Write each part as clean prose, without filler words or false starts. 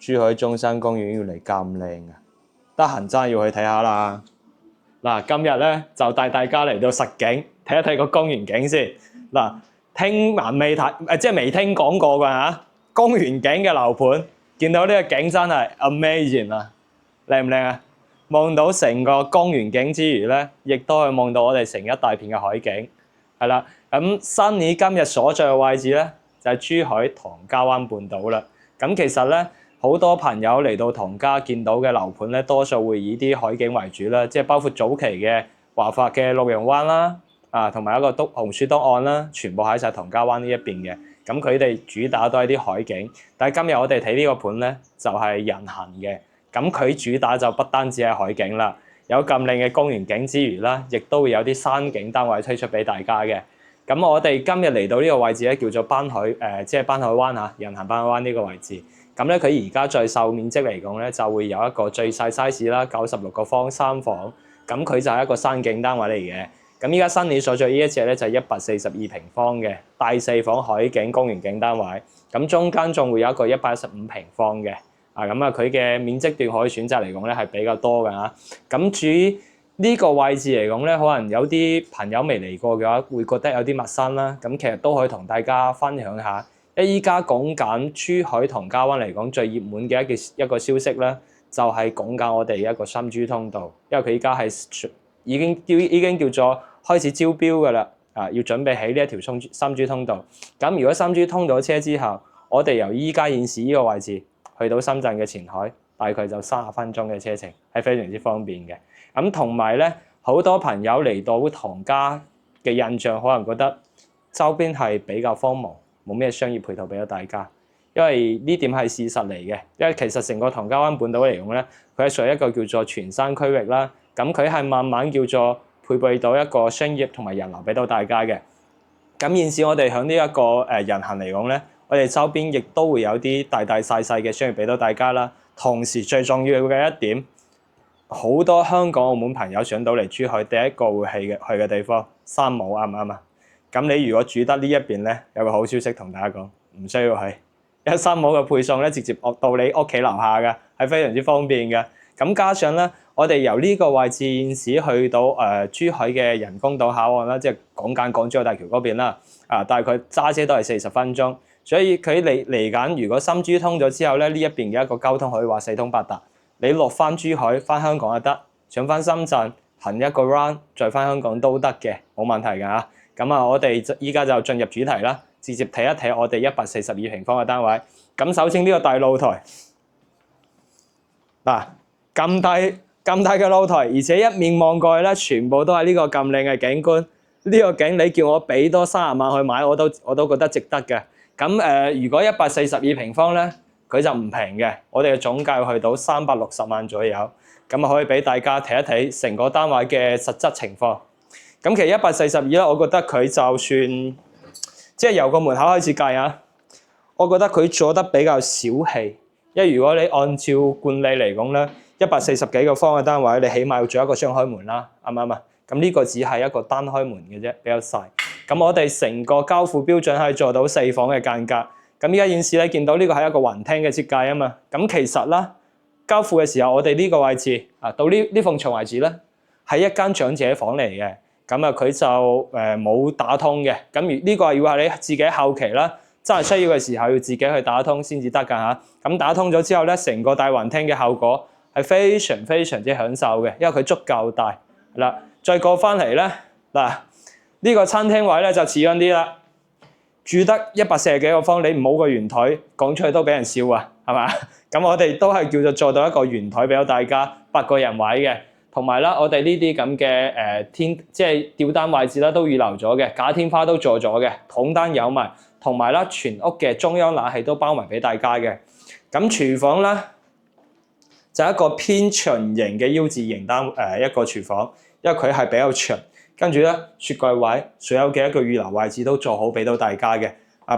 珠海中山公園原嚟咁靚啊！得閒真係要去睇下啦。嗱，今日咧就帶大家嚟到實景睇一睇個公園景先。嗱，聽聞未睇即係未聽講過㗎嚇。公園景嘅樓盤，見到呢個景真係 amazing 啊！靚唔靚啊？望到成個公園景之餘咧，亦都可以望到我哋成一大片嘅海景。係啦，咁Sunny今日所在嘅位置咧，就係珠海唐家灣半島啦。咁其實咧，好多朋友嚟到唐家見到嘅樓盤咧，多數會以啲海景為主啦，即係包括早期嘅華發嘅綠楊灣啦，同埋一個紅樹東岸啦，全部喺晒唐家灣呢一邊嘅。咁佢哋主打都係啲海景，但係今日我哋睇呢個盤咧，就係人行嘅。咁佢主打就不單止係海景啦，有咁靚嘅公園景之餘啦，亦都會有啲山景單位推出俾大家嘅。咁我哋今日嚟到呢個位置咧，叫做濱海即係濱海灣嚇，人行濱海灣呢個位置。咁咧佢而家最售面積嚟講咧，就會有一個最細 size 啦，96個方3房。咁佢就係一個山景單位嚟嘅。咁依家Sunny所在呢一隻咧就係142平方嘅大4房海景公園景單位。咁中間仲會有一個115平方嘅。咁佢嘅面積段可以選擇嚟講咧係比較多嘅嚇。咁至於呢個位置嚟講咧，可能有啲朋友未嚟過嘅話，會覺得有啲陌生啦。咁其實都可以同大家分享下。因為依家講緊珠海唐家灣嚟講最熱門嘅一個消息咧，就係講緊我哋一個深珠通道，因為佢依家係已經叫做開始招標㗎啦。要準備起呢一條深珠通道。咁如果深珠通咗車之後，我哋由依家現時呢個位置去到深圳嘅前海，大概就30分鐘嘅車程，係非常之方便嘅。咁同埋咧，好多朋友嚟到唐家嘅印象，可能覺得周邊係比較荒蕪，冇咩商業配套俾到大家。因為呢點係事實嚟嘅，因為其實成個唐家灣半島嚟講咧，佢係屬於一個叫做全山區域啦。咁佢係慢慢叫做配備到一個商業同埋人流俾到大家嘅。咁現時我哋響呢一個人行嚟講咧，我哋周邊亦都會有啲大大細細嘅商業俾到大家啦。同時最重要嘅一點，好多香港澳門朋友上到嚟珠海，第一個會去嘅地方，三冇啱唔啱啊？咁你如果住得呢一邊咧，有個好消息同大家講，唔需要去，因為三冇嘅配送咧直接到你屋企樓下嘅，係非常之方便嘅。咁加上咧，我哋由呢個位置現時去到珠海嘅人工島口岸啦，即係講緊港珠澳大橋嗰邊啦，大概揸車都係40分鐘。所以佢嚟緊，如果深珠通咗之後咧，呢一邊嘅一個交通可以話四通八達。你落翻珠海翻香港就得，上翻深圳行一個 round 再翻香港都得嘅，冇問題㗎嚇。咁我哋依家就進入主題啦，直接睇一睇我哋142平方嘅單位。咁首先呢個大露台，咁大嘅露台，而且一面望過去咧，全部都係呢個咁靚嘅景觀。呢個景你叫我俾多30萬去買，我都覺得值得嘅。咁如果142平方咧，佢就唔平嘅，我哋嘅總價去到360萬左右，咁可以俾大家睇一睇成個單位嘅實質情況。咁其實142咧，我覺得佢就算即係由個門口開始計啊，我覺得佢做得比較小氣，因為如果你按照慣例嚟講咧，140幾個方嘅單位，你起碼要做一個雙開門啦，啱唔啱啊？咁呢個只係一個單開門嘅啫，比較細。咁我哋成個交付標準係做到4房嘅間隔。咁依家現時咧見到呢個係一個雲廳嘅設計啊嘛。咁其實啦，交付嘅時候，我哋呢個位置到呢埲牆為止咧，係一間長者房嚟嘅。咁佢就冇打通嘅。咁而呢個係要話你自己後期啦，真係需要嘅時候要自己去打通先至得㗎嚇。咁打通咗之後咧，成個大雲廳嘅效果係非常非常之享受嘅，因為佢足夠大。嗱，再過翻嚟咧，呢個餐廳位咧就似樣啲啦，住得140幾個方，你唔好個圓台講出去都俾人笑啊，係嘛？咁我哋都係叫做做到一個圓台俾到大家8個人位嘅，同埋啦，我哋呢啲咁嘅即係吊單位置啦都預留咗嘅，假天花都做咗嘅，統單有埋，同埋啦全屋嘅中央冷氣都包埋俾大家嘅。咁廚房咧就係一個偏長型嘅 U 字型一個廚房，因為佢係比較長。跟住咧，雪櫃位所有嘅一個預留位置都做好俾到大家嘅。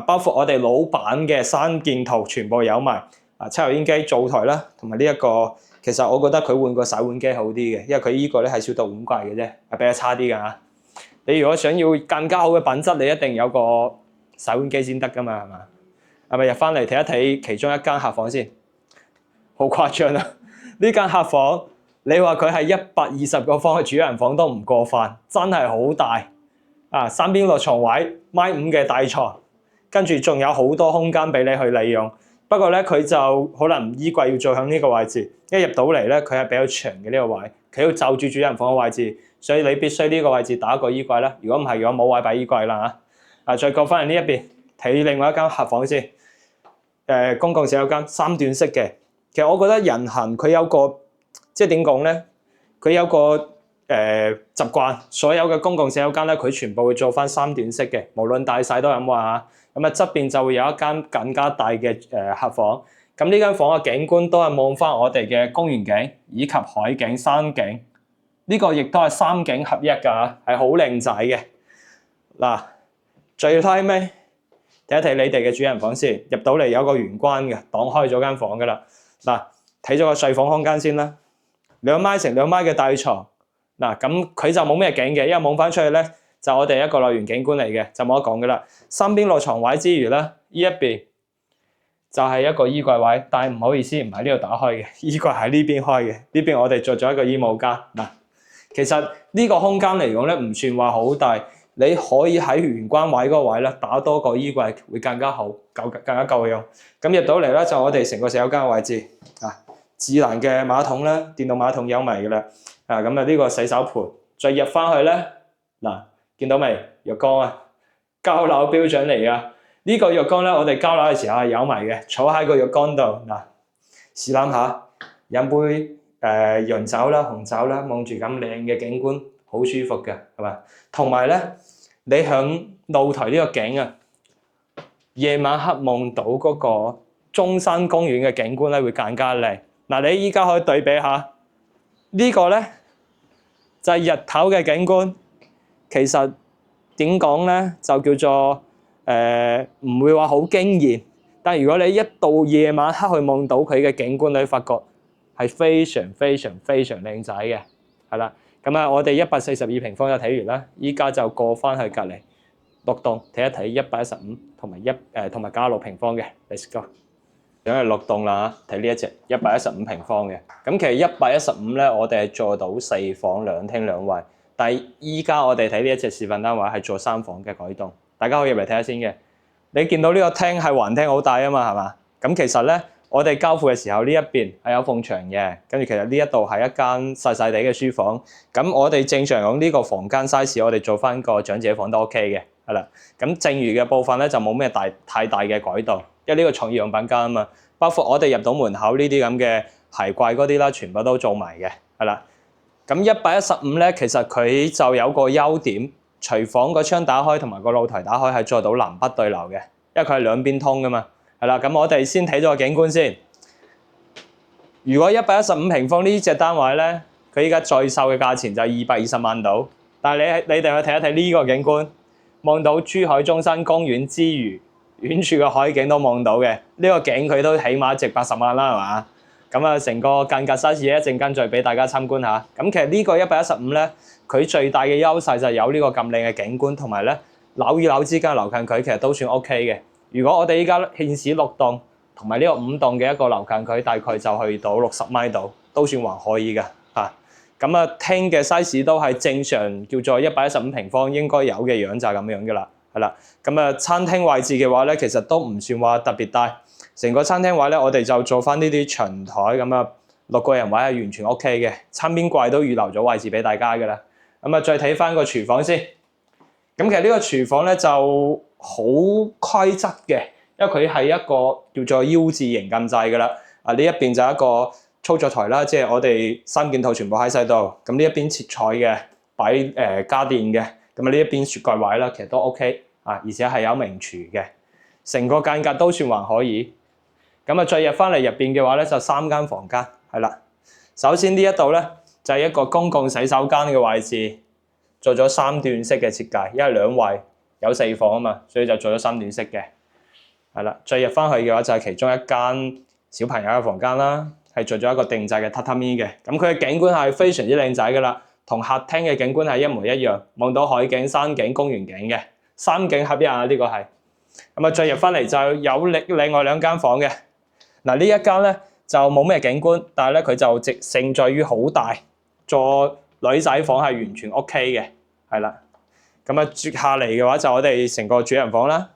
包括我哋老闆嘅3件圖全部有埋。抽油煙機、灶台啦，同埋呢一個，其實我覺得佢換個洗碗機好啲嘅，因為佢呢個咧係小度碗櫃嘅啫，係比較差啲㗎嚇。你如果想要更加好嘅品質，你一定有個洗碗機先得㗎嘛，係嘛？係咪入翻嚟睇一睇其中一間客房先？好誇張啊！呢間客房，你話佢係120個方嘅主人房都唔過分，真係好大啊！三邊落床位，1.5米嘅大床，跟住仲有好多空間俾你去利用。不過咧，佢就可能衣櫃要做響呢個位置，一入到嚟咧，佢係比較長嘅呢個位，佢要就住主人房嘅位置，所以你必須呢個位置打一個衣櫃啦。如果唔係嘅話，冇位擺衣櫃啦嚇。再過翻嚟呢一邊，睇另外一間客房先。公共洗手間3段式嘅，其實我覺得人行佢有個即係點講咧，佢有個習慣，所有嘅公共洗手間咧，佢全部會做翻3段式嘅，無論大細都係咁話嚇。咁啊側邊就會有一間更加大嘅客房，咁呢間房嘅景觀都係望翻我哋嘅公園景以及海景、山景，呢個亦都係3景合一㗎，係好靚仔嘅。嗱，最後尾睇一睇你哋嘅主人房先，入到嚟有個玄關嘅，擋開咗間房㗎啦。嗱，睇咗個睡房空間先啦，2米乘2米嘅大床，嗱咁佢就冇咩景嘅，因為望翻出去咧。就我哋一個樂園景觀嚟嘅，就冇得講嘅啦。三邊落床位之餘咧，呢一邊就係一個衣櫃位，但係唔好意思，唔喺呢度打開嘅，衣櫃喺呢邊開嘅。呢邊我哋做咗一個衣帽間。嗱，其實呢個空間嚟講咧，唔算話好大，你可以喺玄關位嗰個位咧打多個衣櫃會更加好，更加夠用。咁入到嚟咧就我哋成個洗手間嘅位置啊，智能嘅馬桶啦，電動馬桶有埋嘅啦。啊，咁啊呢個洗手盆，再入翻去咧嗱。見到未？浴缸啊，交樓標準嚟噶。呢個浴缸咧，我哋交樓嘅時候係有埋嘅，坐喺個浴缸度嗱，試諗下飲杯洋酒啦、紅酒啦，望住咁靚嘅景觀，好舒服嘅，係嘛？同埋咧，你響露台呢個景啊，夜晚黑望到嗰個中山公園嘅景觀咧，會更加靚。嗱，你依家可以對比下呢個咧，就係日頭嘅景觀。其實點講咧，就叫做唔會話好驚豔，但係如果你一到夜晚黑去望到佢嘅景觀，你會發覺係非常靚仔嘅，係啦。咁啊，我哋142平方就睇完啦，依家就過翻去隔離6棟睇一睇115同埋加6平方嘅 ，let's go。咁係6棟啦嚇，睇呢一隻115平方嘅。咁其實115咧，我哋係做到4房2廳2衛。但係依家我哋睇呢一隻示範單位係做3房嘅改動，大家可以入嚟睇下先嘅。你見到呢個廳係橫廳好大啊嘛，係嘛？咁其實咧，我哋交付嘅時候呢一邊係有埲牆嘅，跟住其實呢一度係一間細細地嘅書房。咁我哋正常講呢個房間 size，我哋做翻個長者房都 OK 嘅，係啦。咁剩餘嘅部分咧就冇咩太大嘅改動，因為呢個創意用品間啊嘛，包括我哋入到門口呢啲咁嘅鞋櫃嗰啲啦，全部都做埋嘅，係啦。咁115咧，其實佢就有個優點，廚房個窗打開同埋個露台打開係做到南北對流嘅，因為佢係兩邊通噶嘛，係啦。咁我哋先睇咗個景觀先。如果115平方呢隻單位咧，佢依家最售嘅價錢就係220萬度，但係你哋去睇一睇呢個景觀，望到珠海中山公園之餘，遠處嘅海景都望到嘅，呢個景佢都起碼值80萬啦，係嘛？咁啊，成個間隔 size 一陣間再俾大家參觀下。咁其實呢個115咧，佢最大嘅優勢就係有呢個咁靚嘅景觀，同埋咧樓與樓之間樓近距其實都算 OK 嘅。如果我哋依家現時6棟同埋呢個5棟嘅一個樓近距，大概就去到60米度，都算還可以嘅嚇。咁啊，廳嘅 size 都係正常叫做115平方應該有嘅樣就係咁樣嘅啦，係啦。咁啊，餐廳位置嘅話咧，其實都唔算話特別大。成個餐廳位咧，我哋就做翻呢啲長台咁啊，6個人位係完全 OK 嘅。餐邊櫃都預留咗位置俾大家嘅啦。咁啊，再睇翻個廚房先。咁其實呢個廚房咧就好規則嘅，因為佢係一個叫做 U 字形咁滯嘅啦。啊，呢一邊就係一個操作台啦，即係我哋3件套全部喺晒度。咁呢一邊切菜嘅，擺家電嘅。咁啊，呢一邊雪櫃位啦，其實都 OK 啊，而且係有明廚嘅。成個間隔都算還可以。咁啊，再入翻嚟入邊嘅話咧，就3間房間，係啦。首先呢一度咧就係一個公共洗手間嘅位置，做咗3段式嘅設計，因為2衛有4房啊嘛，所以就做咗3段式嘅，係啦。再入翻去嘅話就係其中一間小朋友嘅房間啦，係做咗一個定制嘅榻榻米嘅。咁佢嘅景觀係非常之靚仔噶啦，同客廳嘅景觀係一模一樣，望到海景、山景、公園景嘅3景合一啊！呢個係咁啊，再入翻嚟就有另外2間房嘅。嗱，呢一間咧就冇咩景觀，但係咧佢就直勝在於好大，座女仔房係完全 OK 嘅，係啦。咁啊，接下嚟嘅話就我哋成個主人房啦。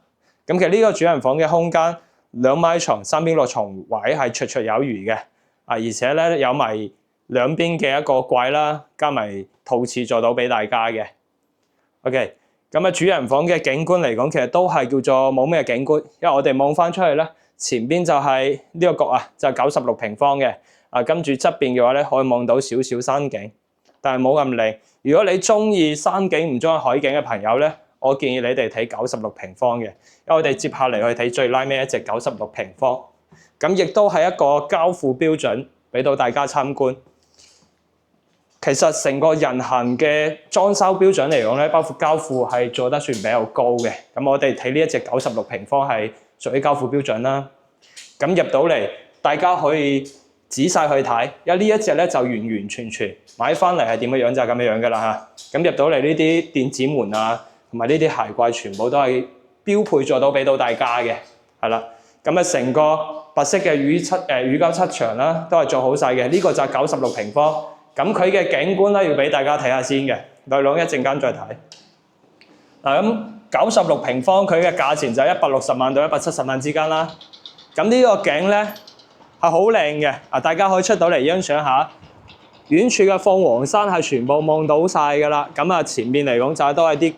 咁其實呢個主人房嘅空間2米床，3邊落床位係綽綽有餘嘅，而且咧有埋兩邊嘅一個櫃啦，加埋套廁做到俾大家嘅。OK， 咁啊主人房嘅景觀嚟講，其實都係叫做冇咩景觀，因為我哋望翻出去咧，前邊就係呢個角啊，就係96平方嘅，跟住側邊嘅話咧可以望到少少山景，但係冇咁靚。如果你中意山景唔中意海景嘅朋友咧，我建議你哋睇96平方嘅，因為我哋接下嚟去睇最拉尾一隻96平方，咁亦都係一個交付標準俾到大家參觀。其實成個人行嘅裝修標準嚟講咧，包括交付係做得算比較高嘅。咁我哋睇呢一隻96平方係屬於交付標準啦。咁入到嚟，大家可以仔細去睇，因為呢一隻咧就完完全全買翻嚟係點樣就係咁樣㗎啦嚇。咁入到嚟呢啲電子門啊，同埋呢啲鞋櫃全部都係標配做到俾到大家嘅，係啦。咁啊成個白色嘅乳膠漆牆啦，都係做好晒嘅。呢個就係96平方。咁佢嘅景觀咧要俾大家睇下先嘅，內籠一陣間再睇。咁96平方佢嘅價錢就係160萬到170萬之間啦。咁呢個景咧係好靚嘅，大家可以出到嚟欣賞下。遠處嘅鳳凰山係全部望到晒㗎啦。咁啊前面嚟講就都係啲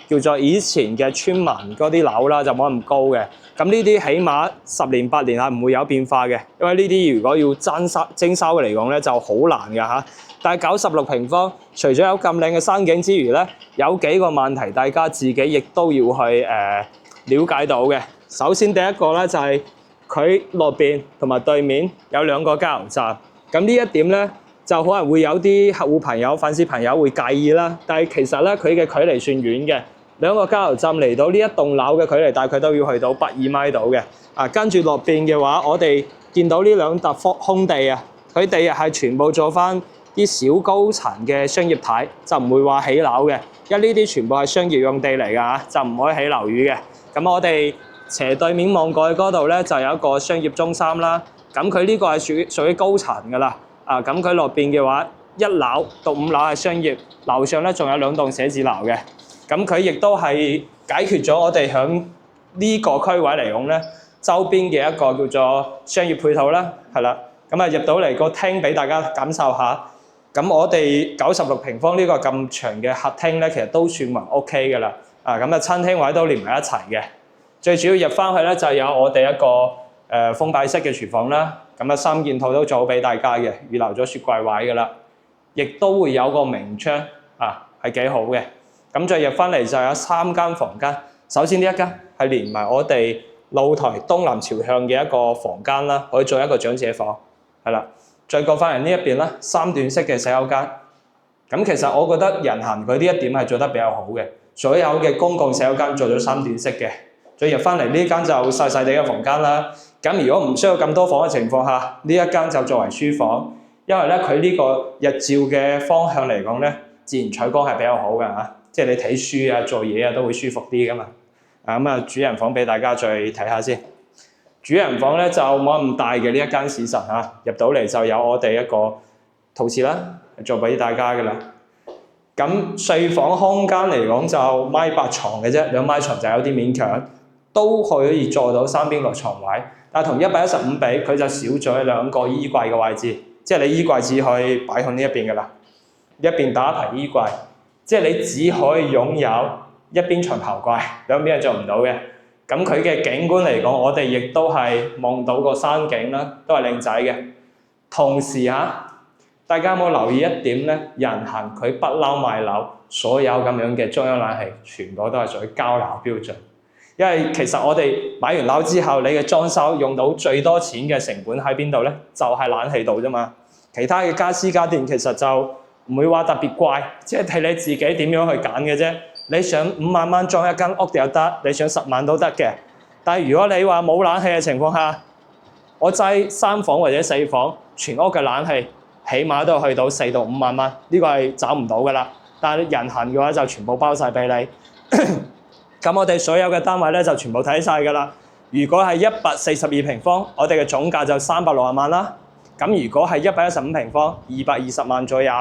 叫做以前嘅村民嗰啲樓啦，就冇咁高嘅。咁呢啲起碼10年8年係唔會有變化嘅，因為呢啲如果要徵收嚟講咧就好難㗎嚇。但係96平方，除咗有咁靚嘅山景之餘咧，有幾個問題大家自己亦都要去了解到嘅。首先第一個咧就係佢落邊同埋對面有2個加油站，咁呢一點咧就可能會有啲客戶朋友、粉絲朋友會介意啦。但係其實咧佢嘅距離算遠嘅，2個加油站嚟到呢一棟樓嘅距離大概都要去到82米度嘅。跟住落邊嘅話，我哋見到呢2笪空地啊，佢哋係全部做翻啲小高層嘅商業體，就唔會話起樓嘅，因為呢啲全部係商業用地嚟㗎，就唔可以起樓宇嘅。咁我哋斜對面望過去嗰度咧，就有一個商業中心啦。咁佢呢個係屬於高層㗎啦。咁佢落邊嘅話，1樓到5樓係商業，樓上咧仲有2棟寫字樓嘅。咁佢亦都係解決咗我哋響呢個區位嚟講咧，周邊嘅一個叫做商業配套啦，係啦。咁啊入到嚟個廳俾大家感受下。咁我哋96平方呢個咁長嘅客廳咧，其實都算還 OK 㗎啦。咁啊餐廳位都連埋一齊嘅。最主要入翻去咧就有我哋一個封閉式嘅廚房啦。咁啊3件套都做好俾大家嘅，預留咗雪櫃位㗎啦。亦都會有個明窗係幾好嘅。咁再入翻嚟就有3間房間。首先呢一間係連埋我哋露台東南朝向嘅一個房間啦，可以做一個長者房，係啦。再過翻嚟呢一邊啦，3段式嘅洗手間。咁其實我覺得人行佢呢一點係做得比較好嘅，所有嘅公共洗手間做咗3段式嘅。再入翻嚟呢間就細細哋嘅房間啦。咁如果唔需要咁多房嘅情況下，呢一間就作為書房，因為咧佢呢個日照嘅方向嚟講咧，自然採光係比較好㗎嚇，即係你睇書啊、做嘢啊都會舒服啲㗎嘛。咁啊主人房俾大家再睇下先。主人房咧就冇咁大嘅呢一間屎神嚇，入到嚟就有我哋一個陶瓷啦，做俾大家㗎啦。咁睡房空間嚟講就1.8米床嘅啫，2米床就有啲勉強，都可以做到3邊落床位。但係同115比，佢就少咗2個衣櫃嘅位置，即係你衣櫃只可以擺向呢一邊㗎啦，一邊打一排衣櫃，即係你只可以擁有一邊床頭櫃，兩邊係做唔到嘅。咁佢嘅景觀嚟講，我哋亦都係望到個山景啦，都係靚仔嘅。同時大家有冇留意一點咧？人行佢不嬲買樓，所有咁樣嘅中央冷氣全部都係屬於交樓標準。因為其實我哋買完樓之後，你嘅裝修用到最多錢嘅成本喺邊度咧？就係冷氣度啫嘛。其他嘅家私家電其實就唔會話特別貴，即係睇你自己點樣去揀嘅啫。你想5萬蚊裝一間屋又得，你想10萬都得嘅。但係如果你話冇冷氣嘅情況下，我擠3房或者4房，全屋嘅冷氣起碼都去到4到5萬蚊，呢個係找唔到㗎啦。但係人行嘅話就全部包晒俾你。咁我哋所有嘅單位咧就全部睇晒㗎啦。如果係142平方，我哋嘅總價就360萬啦。咁如果係115平方，220萬左右。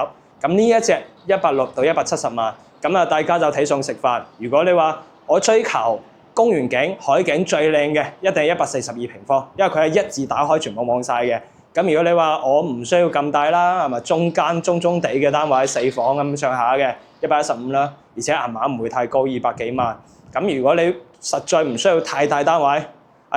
咁呢一隻160到170萬，咁啊大家就睇餸食飯。如果你話我追求公園景、海景最靚嘅，一定係142平方，因為佢係一字打開，全部望晒嘅。咁如果你話我唔需要咁大啦，係咪中間中地嘅單位4房咁上下嘅115啦，而且銀碼唔會太高，200幾萬。咁如果你實在唔需要太大單位，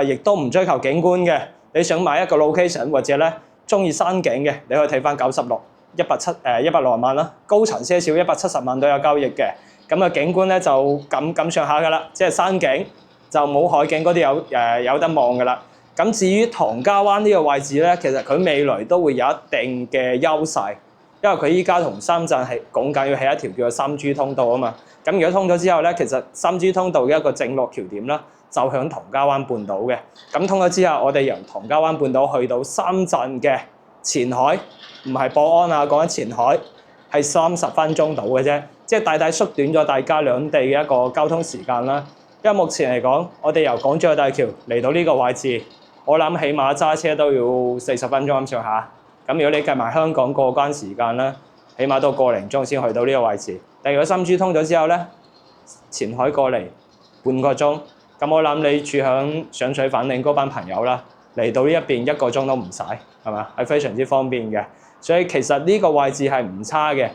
亦都唔追求景觀嘅，你想買一個 location 或者咧中意山景嘅，你可以睇翻96，160萬啦，高層些少170萬都有交易嘅。咁啊景觀咧就咁上下噶啦，即係山景就冇海景嗰啲有得望噶啦。咁至於唐家灣呢個位置咧，其實佢未來都會有一定嘅優勢，因為佢依家同深圳係講緊要起一條叫做3G 通道啊嘛。咁如果通咗之後咧，其實3G 通道嘅一個正落橋點啦，就響唐家灣半島嘅。咁通咗之後，我哋由唐家灣半島去到深圳嘅前海，唔係寶安啊，講緊前海係30分鐘到嘅啫，即係大大縮短咗大家兩地嘅一個交通時間啦。因為目前嚟講，我哋由港珠澳大橋嚟到呢個位置，我諗起碼揸車都要40分鐘咁上下。咁如果你計埋香港過關時間咧，起碼都個零鐘先去到呢個位置。但如果3G通咗之後咧，前海過嚟半個鐘。咁我諗你住響上水粉嶺嗰班朋友啦，嚟到呢一邊1個鐘都唔使，係嘛？係非常之方便嘅。所以其實呢個位置係唔差嘅。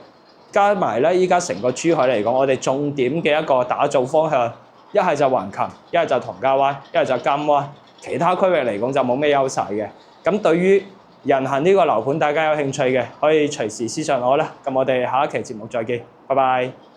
加埋咧，依家成個珠海嚟講，我哋重點嘅一個打造方向，一係就橫琴，一係就唐家灣，一係就金灣。其他區域嚟講就冇咩優勢嘅。咁對於人行呢個樓盤，大家有興趣嘅，可以隨時私信我啦。咁我哋下一期節目再見，拜拜。